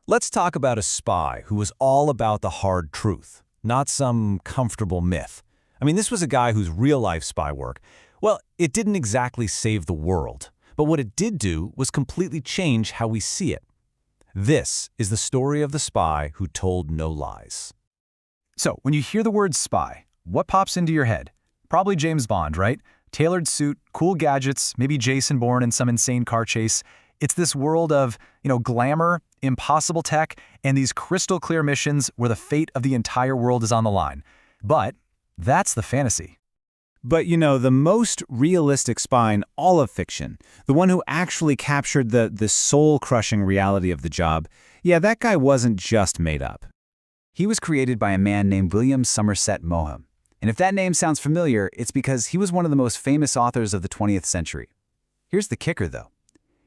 Let's talk about a spy who was all about the hard truth, not some comfortable myth. I mean, this was a guy whose real-life spy work, well, it didn't exactly save the world, but what it did do was completely change how we see it. This is the story of the spy who told no lies. So, when you hear the word spy, what pops into your head? Probably James Bond, right? Tailored suit, cool gadgets, maybe Jason Bourne in some insane car chase. It's this world of, glamour, impossible tech, and these crystal clear missions where the fate of the entire world is on the line. But that's the fantasy. But the most realistic spy in all of fiction, the one who actually captured the soul-crushing reality of the job, yeah, that guy wasn't just made up. He was created by a man named William Somerset Maugham. And if that name sounds familiar, it's because he was one of the most famous authors of the 20th century. Here's the kicker, though.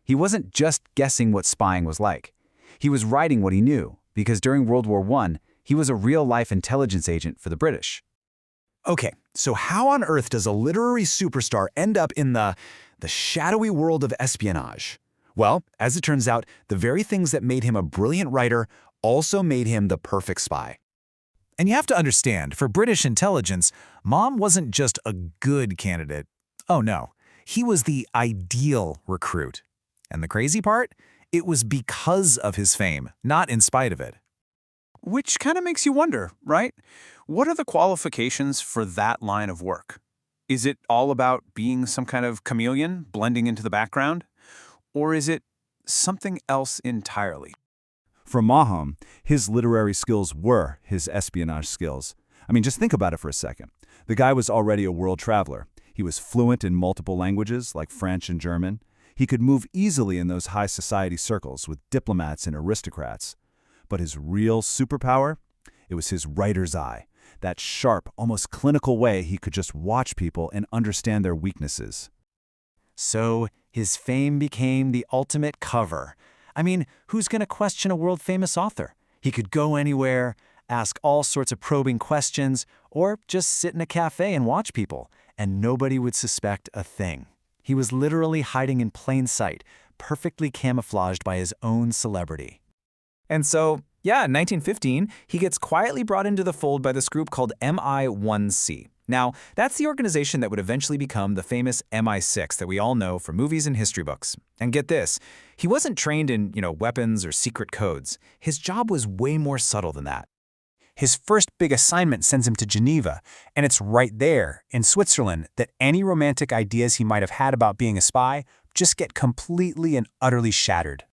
He wasn't just guessing what spying was like. He was writing what he knew, because during World War I, he was a real-life intelligence agent for the British. Okay, so how on earth does a literary superstar end up in the shadowy world of espionage? Well, as it turns out, the very things that made him a brilliant writer also made him the perfect spy. And you have to understand, for British intelligence, Maugham wasn't just a good candidate. Oh no, he was the ideal recruit. And the crazy part? It was because of his fame, not in spite of it. Which kind of makes you wonder, right? What are the qualifications for that line of work? Is it all about being some kind of chameleon, blending into the background? Or is it something else entirely? For Maugham, his literary skills were his espionage skills. I mean, just think about it for a second. The guy was already a world traveler. He was fluent in multiple languages, like French and German. He could move easily in those high society circles with diplomats and aristocrats. But his real superpower? It was his writer's eye, that sharp, almost clinical way he could just watch people and understand their weaknesses. So his fame became the ultimate cover. I mean, who's going to question a world-famous author? He could go anywhere, ask all sorts of probing questions, or just sit in a cafe and watch people, and nobody would suspect a thing. He was literally hiding in plain sight, perfectly camouflaged by his own celebrity. And so, yeah, in 1915, he gets quietly brought into the fold by this group called MI1C. Now, that's the organization that would eventually become the famous MI6 that we all know from movies and history books. And get this, he wasn't trained in, weapons or secret codes. His job was way more subtle than that. His first big assignment sends him to Geneva, and it's right there, in Switzerland, that any romantic ideas he might have had about being a spy just get completely and utterly shattered.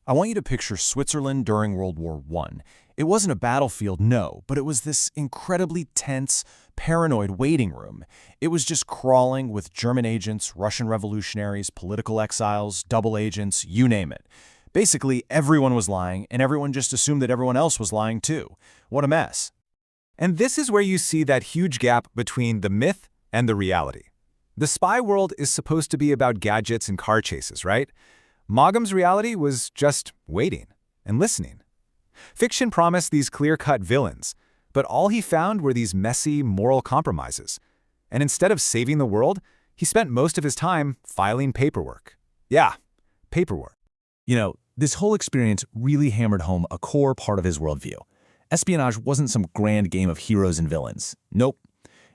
I want you to picture Switzerland during World War I. It wasn't a battlefield, no, but it was this incredibly tense, paranoid waiting room. It was just crawling with German agents, Russian revolutionaries, political exiles, double agents, you name it. Basically, everyone was lying, and everyone just assumed that everyone else was lying too. What a mess. And this is where you see that huge gap between the myth and the reality. The spy world is supposed to be about gadgets and car chases, right? Maugham's reality was just waiting and listening. Fiction promised these clear-cut villains, but all he found were these messy moral compromises. And instead of saving the world, he spent most of his time filing paperwork. Yeah, paperwork. This whole experience really hammered home a core part of his worldview. Espionage wasn't some grand game of heroes and villains. Nope.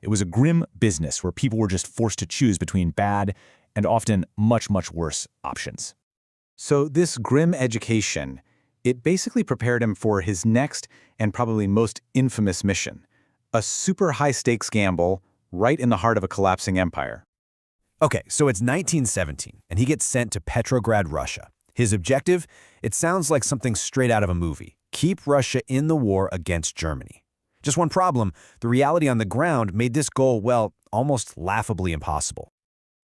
It was a grim business where people were just forced to choose between bad and often much, much worse options. So this grim education, it basically prepared him for his next and probably most infamous mission, a super high-stakes gamble right in the heart of a collapsing empire. Okay, so it's 1917, and he gets sent to Petrograd, Russia. His objective? It sounds like something straight out of a movie. Keep Russia in the war against Germany. Just one problem, the reality on the ground made this goal, well, almost laughably impossible.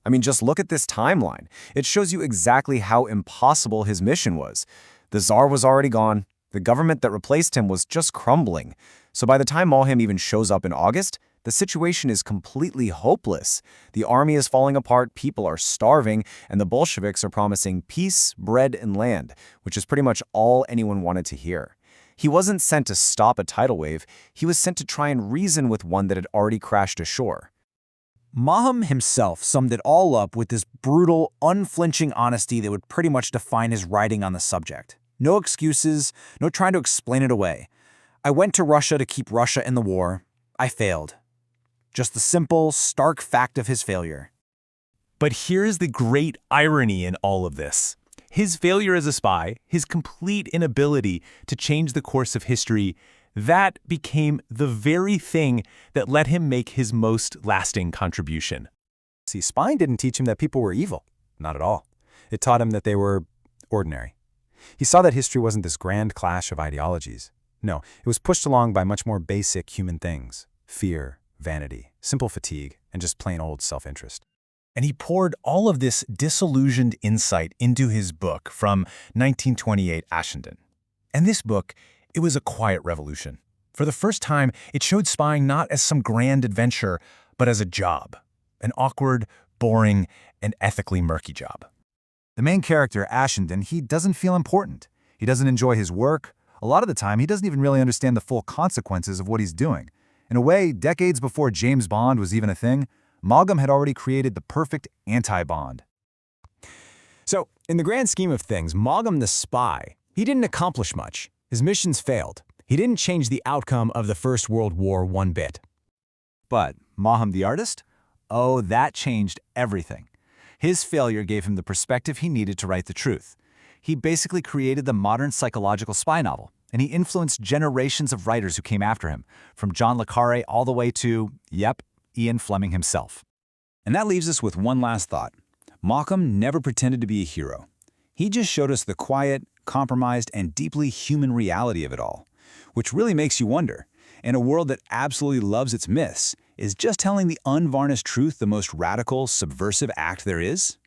I mean, just look at this timeline. It shows you exactly how impossible his mission was. The Tsar was already gone. The government that replaced him was just crumbling. So by the time Maugham even shows up in August, the situation is completely hopeless. The army is falling apart, people are starving, and the Bolsheviks are promising peace, bread, and land, which is pretty much all anyone wanted to hear. He wasn't sent to stop a tidal wave, he was sent to try and reason with one that had already crashed ashore. Maugham himself summed it all up with this brutal, unflinching honesty that would pretty much define his writing on the subject. No excuses, no trying to explain it away. I went to Russia to keep Russia in the war. I failed. Just the simple, stark fact of his failure. But here's the great irony in all of this. His failure as a spy, his complete inability to change the course of history, that became the very thing that let him make his most lasting contribution. See, spying didn't teach him that people were evil. Not at all. It taught him that they were ordinary. He saw that history wasn't this grand clash of ideologies. No, it was pushed along by much more basic human things: fear, vanity, simple fatigue, and just plain old self-interest. And he poured all of this disillusioned insight into his book from 1928 Ashendon. And this book, it was a quiet revolution. For the first time, it showed spying not as some grand adventure, but as a job. An awkward, boring, and ethically murky job. The main character, Ashendon, he doesn't feel important. He doesn't enjoy his work. A lot of the time, he doesn't even really understand the full consequences of what he's doing. In a way, decades before James Bond was even a thing, Maugham had already created the perfect anti-Bond. So, in the grand scheme of things, Maugham the spy, he didn't accomplish much. His missions failed. He didn't change the outcome of the First World War one bit. But Maugham the artist? Oh, that changed everything. His failure gave him the perspective he needed to write the truth. He basically created the modern psychological spy novel, and he influenced generations of writers who came after him, from John le Carré all the way to, Ian Fleming himself. And that leaves us with one last thought. Maugham never pretended to be a hero. He just showed us the quiet, compromised, and deeply human reality of it all, which really makes you wonder, in a world that absolutely loves its myths, is just telling the unvarnished truth the most radical, subversive act there is?